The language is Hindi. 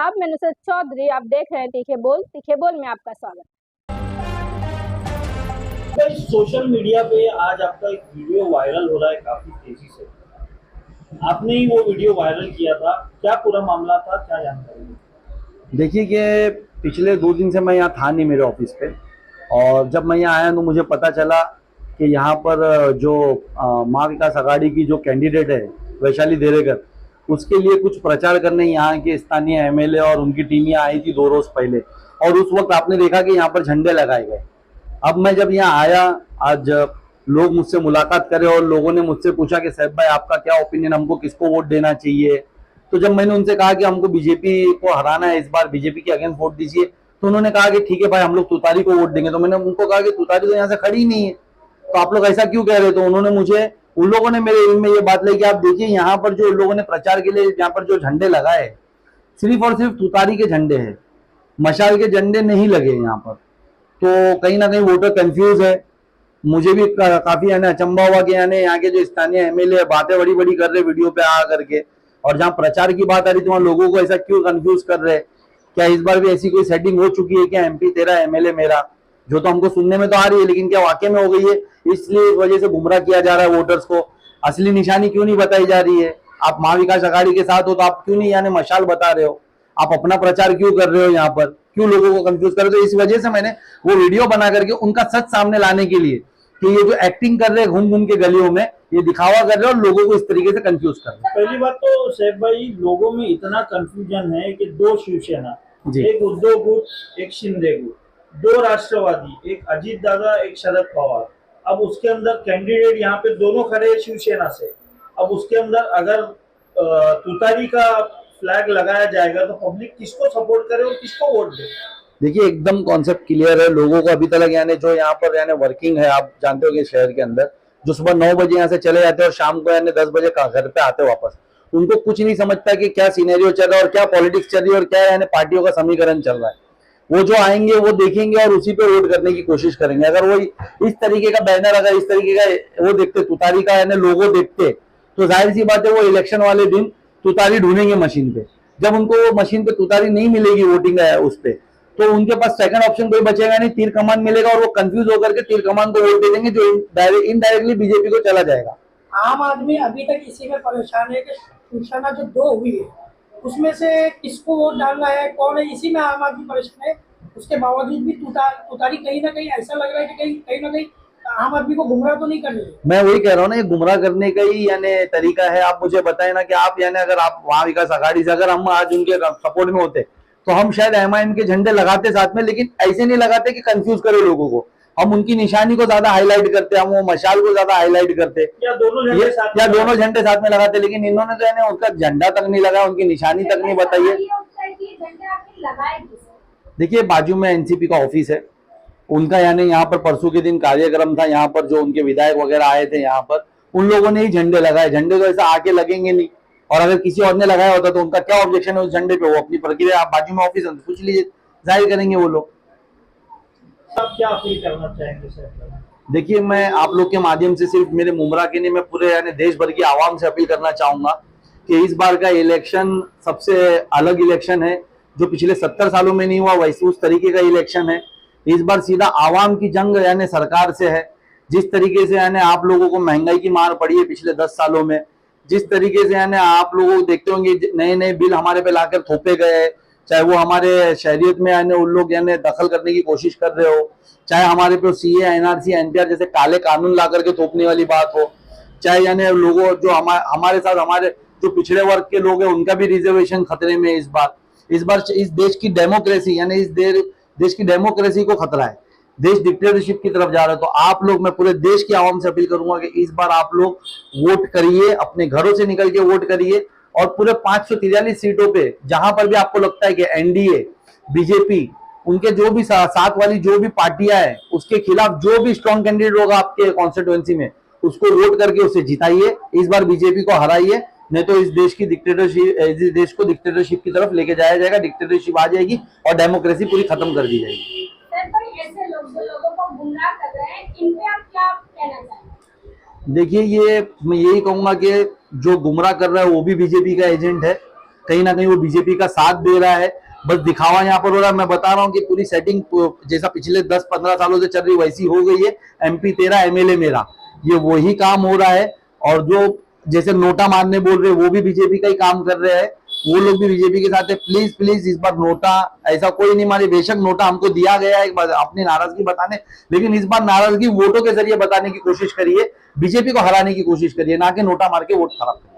आदाब, मैं नुसरत चौधरी। आप देख रहे हैं तीखे बोल में आपका स्वागत। सोशल मीडिया पे आज आपका एक वीडियो वायरल हो रहा है काफी तेजी से। आपने ही वो वीडियो वायरल किया था, क्या पूरा मामला था, क्या जानकारी? देखिए कि पिछले 2 दिन से मैं यहाँ था नहीं मेरे ऑफिस पे, और जब मैं यहाँ आया तो मुझे पता चला कि यहाँ पर जो माँ विकास अघाड़ी की जो कैंडिडेट है वैशाली देरेकर, उसके लिए कुछ प्रचार करने यहाँ के स्थानीय एमएलए और उनकी टीम यहाँ आई थी 2 रोज पहले, और उस वक्त आपने देखा कि यहाँ पर झंडे लगाए गए। अब मैं जब यहाँ आया, आज लोग मुझसे मुलाकात करे और लोगों ने मुझसे पूछा कि साहब भाई आपका क्या ओपिनियन, हमको किसको वोट देना चाहिए। तो जब मैंने उनसे कहा कि हमको बीजेपी को हराना है, इस बार बीजेपी के अगेंस्ट वोट दीजिए, तो उन्होंने कहा कि ठीक है भाई हम लोग तुतारी को वोट देंगे। तो मैंने उनको कहा कि तुतारी तो यहाँ से खड़ी नहीं है, तो आप लोग ऐसा क्यों कह रहे हो। तो उन्होंने मुझे, उन लोगों ने मेरे इल्म में ये बात लाई कि आप देखिए यहाँ पर जो लोगों ने प्रचार के लिए यहाँ पर जो झंडे लगाए, सिर्फ और सिर्फ तुतारी के झंडे हैं, मशाल के झंडे नहीं लगे यहाँ पर। तो कहीं ना कहीं वोटर कंफ्यूज है। मुझे भी काफी अचंभा हुआ कि यहाँ के जो स्थानीय एमएलए बातें बड़ी बड़ी कर रहे वीडियो पे आ करके, और जहाँ प्रचार की बात आ रही तो वहाँ लोगों को ऐसा क्यों कंफ्यूज कर रहे। क्या इस बार भी ऐसी कोई सेटिंग हो चुकी है क्या, एमपी तेरा एमएलए मेरा, जो तो हमको सुनने में तो आ रही है, लेकिन क्या वाकई में हो गई है। इसलिए इस वजह से गुमराह किया जा रहा है वोटर्स को। असली निशानी क्यों नहीं बताई जा रही है। आप महाविकास अघाड़ी के साथ हो तो आप क्यों नहीं यानी मशाल बता रहे हो, आप अपना प्रचार क्यों कर रहे हो, यहाँ पर क्यों लोगों को कंफ्यूज कर रहे हो। इस वजह से मैंने वो वीडियो बना करके उनका सच सामने लाने के लिए कि ये जो एक्टिंग कर रहे हैं घूम घूम के गलियों में, ये दिखावा कर रहे हैं और लोगों को इस तरीके से कंफ्यूज कर रहे हैं। पहली बात तो सैफ भाई, लोगों में इतना कंफ्यूजन है कि 2 शिवसेना, एक उद्धव गुट एक शिंदे गुट, 2 राष्ट्रवादी, एक अजीत दादा एक शरद पवार। अब उसके अंदर कैंडिडेट यहाँ पे दोनों खड़े हैं शिवसेना से। अब उसके अंदर अगर तुतारी का फ्लैग लगाया जाएगा तो पब्लिक किसको सपोर्ट करे और किसको वोट दे। देखिए एकदम कॉन्सेप्ट क्लियर है लोगों को अभी तक, यानी जो यहाँ पर यानी वर्किंग है, आप जानते हो कि शहर के अंदर जो सुबह 9 बजे यहाँ से चले जाते हैं और शाम को यानी 10 बजे घर पे आते वापस, उनको कुछ नहीं समझता कि क्या सिनेरियो चल रहा है और क्या पॉलिटिक्स चल रही है और क्या यानी पार्टियों का समीकरण चल रहा है। वो जो आएंगे वो देखेंगे और उसी पे वोट करने की कोशिश करेंगे। अगर वो इस तरीके का बैनर, अगर इस तरीके का वो देखते, तुतारी का यानी लोगो देखते, तो जाहिर सी बात है वो इलेक्शन वाले दिन तुतारी ढूंढेंगे मशीन पे। जब उनको वो मशीन पे तुतारी नहीं मिलेगी वोटिंग उस पे, तो उनके पास सेकंड ऑप्शन कोई बचेगा नहीं, तीर कमान मिलेगा और वो कंफ्यूज होकर के तीर कमान को वोट दे देंगे, जो इनडायरेक्टली बीजेपी को चला जाएगा। आम आदमी अभी तक इसी में परेशान है कि शिवसेना जो 2 हुई है उसमें से किसको वोट डालना है, कौन है, इसी में आम आदमी परेशान है। उसके बावजूद भी तुतारी कहीं ना कहीं ऐसा लग रहा है कि कहीं ना कहीं आम आदमी को गुमराह तो नहीं कर रही है। मैं वही कह रहा हूँ ना, ये गुमराह करने का ही यानी तरीका है। आप मुझे बताएं ना कि आप यानी अगर आप महाविकास अघाड़ी से अगर हम आज उनके सपोर्ट में होते तो हम शायद एमआईएम के झंडे लगाते साथ में, लेकिन ऐसे नहीं लगाते कि कंफ्यूज करे लोगों को। हम उनकी निशानी को ज्यादा हाईलाइट करते, हम वो मशाल को ज्यादा हाईलाइट करते, या दोनों झंडे साथ में लगाते। लेकिन इन्होंने तो यानी उनका झंडा तक नहीं लगाया, उनकी निशानी तक नहीं बताई है। देखिए बाजू में एनसीपी का ऑफिस है उनका, यानी यहाँ पर परसों के दिन कार्यक्रम था, यहाँ पर जो उनके विधायक वगैरह आए थे यहाँ पर, उन लोगों ने ही झंडे लगाए। झंडे तो ऐसा आके लगेंगे नहीं, और अगर किसी और ने लगाया होता तो उनका क्या ऑब्जेक्शन है उस झंडे पे, वो अपनी प्रक्रिया, आप बाजू में ऑफिस पूछ लीजिए, जाहिर करेंगे वो लोग। आप क्या अपील करना चाहेंगे सर? देखिए मैं आप लोग के माध्यम से सिर्फ मेरे मुमरा के नहीं, मैं पूरे यानी देश भर की आवाम से अपील करना चाहूंगा कि इस बार का इलेक्शन सबसे अलग इलेक्शन है, जो पिछले 70 सालों में नहीं हुआ वैसे उस तरीके का इलेक्शन है। इस बार सीधा आवाम की जंग यानी सरकार से है। जिस तरीके से यानी आप लोगों को महंगाई की मार पड़ी है पिछले 10 सालों में, जिस तरीके से यानी आप लोगों को देखते होंगे नए नए बिल हमारे पे लाकर थोपे गए, चाहे वो हमारे शहरियत में यानी उन लोग यानी दखल करने की कोशिश कर रहे हो, चाहे हमारे पे सीए एनआरसी एनपीआर जैसे काले कानून ला करके थोपने वाली बात हो, चाहे यानी लोगों जो हमारे साथ हमारे जो पिछड़े वर्ग के लोग हैं उनका भी रिजर्वेशन खतरे में। इस बार इस देश की डेमोक्रेसी यानी इस देश की डेमोक्रेसी को खतरा है, देश डिक्टेटरशिप की तरफ जा रहा है। तो आप लोग, मैं पूरे देश की आवाम से अपील करूंगा कि इस बार आप लोग वोट करिए, अपने घरों से निकल के वोट करिए, और पूरे 543 सीटों पे जहां पर भी आपको लगता है कि एनडीए, बीजेपी, उनके जो भी साथ वाली जो भी पार्टियां हैं उसके खिलाफ जो भी स्ट्रॉन्ग कैंडिडेट होगा आपके कॉन्स्टिट्यूएंसी में, उसको वोट करके उसे जिताइए। इस बार बीजेपी को हराइए, नहीं तो इस देश की डिक्टेटरशिप, इस देश को डिक्टेटरशिप की तरफ लेके जाया जाएगा, डिक्टेटरशिप आ जाएगी और डेमोक्रेसी पूरी खत्म कर दी जाएगी। ऐसे लोगों को गुमराह कर रहे हैं, इन पे आप क्या कहना चाहेंगे? देखिए ये मैं यही कहूंगा कि जो गुमराह कर रहा है वो भी बीजेपी का एजेंट है, कहीं ना कहीं वो बीजेपी का साथ दे रहा है, बस दिखावा यहाँ पर हो रहा है। मैं बता रहा हूँ कि पूरी सेटिंग जैसा पिछले 10-15 सालों से चल रही वैसी हो गई है। MP तेरा MLA मेरा, ये वही काम हो रहा है। और जो जैसे नोटा मारने बोल रहे हैं वो भी बीजेपी का ही काम कर रहे हैं, वो लोग भी बीजेपी के साथ है। प्लीज प्लीज इस बार नोटा ऐसा कोई नहीं मारे। बेशक नोटा हमको दिया गया है अपनी नाराजगी बताने, लेकिन इस बार नाराजगी वोटों के जरिए बताने की कोशिश करिए, बीजेपी को हराने की कोशिश करिए, ना कि नोटा मार के वोट खराब करिए।